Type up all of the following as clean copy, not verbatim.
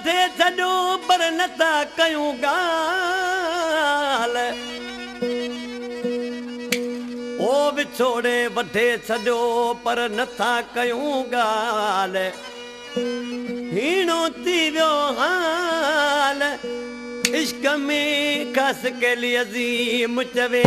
वठे छॾियो पर नथा कयूं ॻाल्हि ओ विछोड़े वठे छॾियो पर नथा कयूं ॻाल्हि हीणो थी वियो हाल इश्क में खस के लिए अज़ीम चवे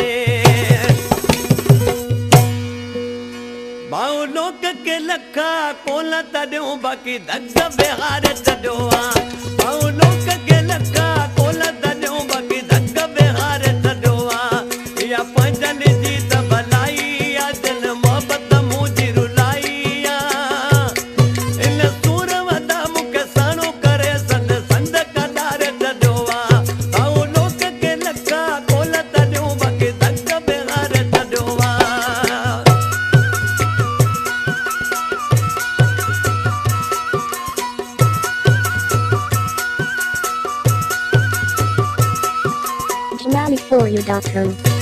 बाऊ लोक के लखा कोला तॾियूं बाक़ी धक बिहार छॾियो आहे बाऊ लोक के लखा कोला तॾियूं बाक़ी धक बिहार छॾियो आहे इहा पंहिंजनि जी त भलाई आहे दिल मोहबत मुंहिंजी रुलाई आहे इन सूर वॾा मूंखे साणो करे संद संद कॾारे छॾियो आहे बाऊ लोक के लखा कोला तॾियूं बाक़ी धक बिहार छॾियो आहे JamaliForYou.com